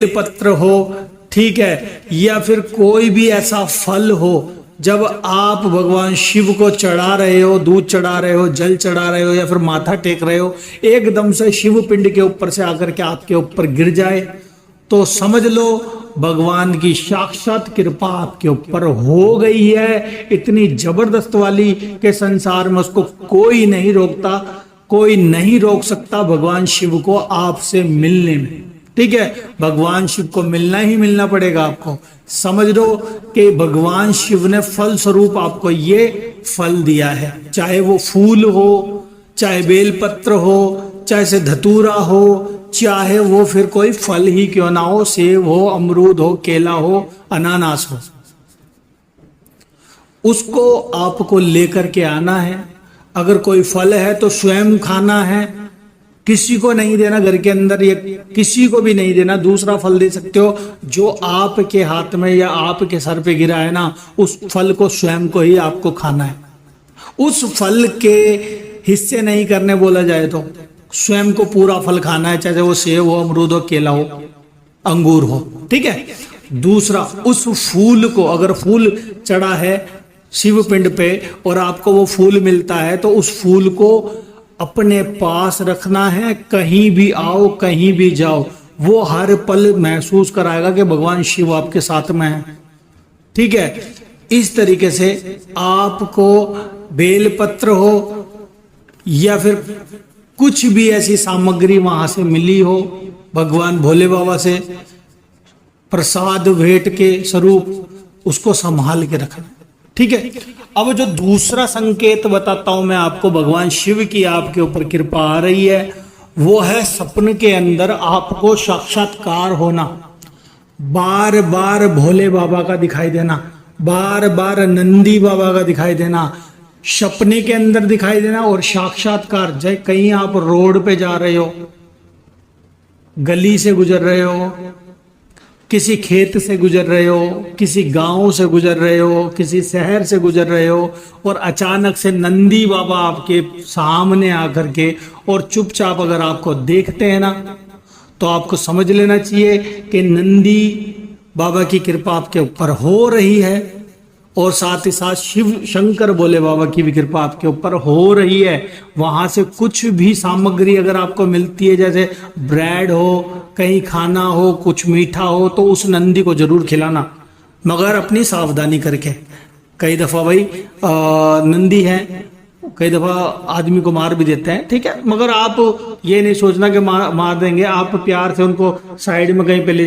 पत्र हो, ठीक है, या फिर कोई भी ऐसा फल हो, जब आप भगवान शिव को चढ़ा रहे हो, दूध चढ़ा रहे हो, जल चढ़ा रहे हो या फिर माथा टेक रहे हो, एकदम से शिव पिंड के ऊपर से आकर के आपके ऊपर गिर जाए तो समझ लो भगवान की साक्षात कृपा आपके ऊपर हो गई है, इतनी जबरदस्त वाली के संसार में उसको कोई नहीं रोकता, कोई नहीं रोक सकता भगवान शिव को आपसे मिलने में। ठीक है, भगवान शिव को मिलना ही मिलना पड़ेगा आपको। समझ लो कि भगवान शिव ने फल स्वरूप आपको ये फल दिया है, चाहे वो फूल हो, चाहे बेलपत्र हो, चाहे से धतूरा हो, चाहे वो फिर कोई फल ही क्यों ना हो, सेब हो, अमरूद हो, केला हो, अनानास हो, उसको आपको लेकर के आना है। अगर कोई फल है तो स्वयं खाना है, किसी को नहीं देना, घर के अंदर ये किसी को भी नहीं देना। दूसरा फल दे सकते हो, जो आपके हाथ में या आपके सर पे गिरा है ना, उस फल को स्वयं को ही आपको खाना है। उस फल के हिस्से नहीं करने बोला जाए तो स्वयं को पूरा फल खाना है, चाहे वो सेब हो, अमरूद हो, केला हो, अंगूर हो। ठीक है, दूसरा उस फूल को, अगर फूल चढ़ा है शिव पिंड पे और आपको वो फूल मिलता है तो उस फूल को अपने पास रखना है। कहीं भी आओ, कहीं भी जाओ, वो हर पल महसूस कराएगा कि भगवान शिव आपके साथ में है। ठीक है, इस तरीके से आपको बेलपत्र हो या फिर कुछ भी ऐसी सामग्री वहां से मिली हो, भगवान भोले बाबा से प्रसाद भेंट के स्वरूप, उसको संभाल के रखना। ठीक है, अब जो दूसरा संकेत बताता हूं मैं आपको, भगवान शिव की आपके ऊपर कृपा आ रही है, वो है सपने के अंदर आपको साक्षात्कार होना, बार बार भोले बाबा का दिखाई देना, बार बार नंदी बाबा का दिखाई देना, सपने के अंदर दिखाई देना और साक्षात्कार। जैसे कहीं आप रोड पे जा रहे हो, गली से गुजर रहे हो, किसी खेत से गुजर रहे हो, किसी गांव से गुजर रहे हो, किसी शहर से गुजर रहे हो और अचानक से नंदी बाबा आपके सामने आकर के और चुपचाप अगर आपको देखते हैं ना, तो आपको समझ लेना चाहिए कि नंदी बाबा की कृपा आपके ऊपर हो रही है और साथ ही साथ शिव शंकर भोले बाबा की भी कृपा आपके ऊपर हो रही है। वहां से कुछ भी सामग्री अगर आपको मिलती है, जैसे ब्रेड हो, कहीं खाना हो, कुछ मीठा हो, तो उस नंदी को जरूर खिलाना, मगर अपनी सावधानी करके। कई दफा भाई नंदी है, कई दफा आदमी को मार भी देते हैं। ठीक है, मगर आप ये नहीं सोचना कि मार देंगे, आप प्यार से उनको साइड में कहीं पे ले जा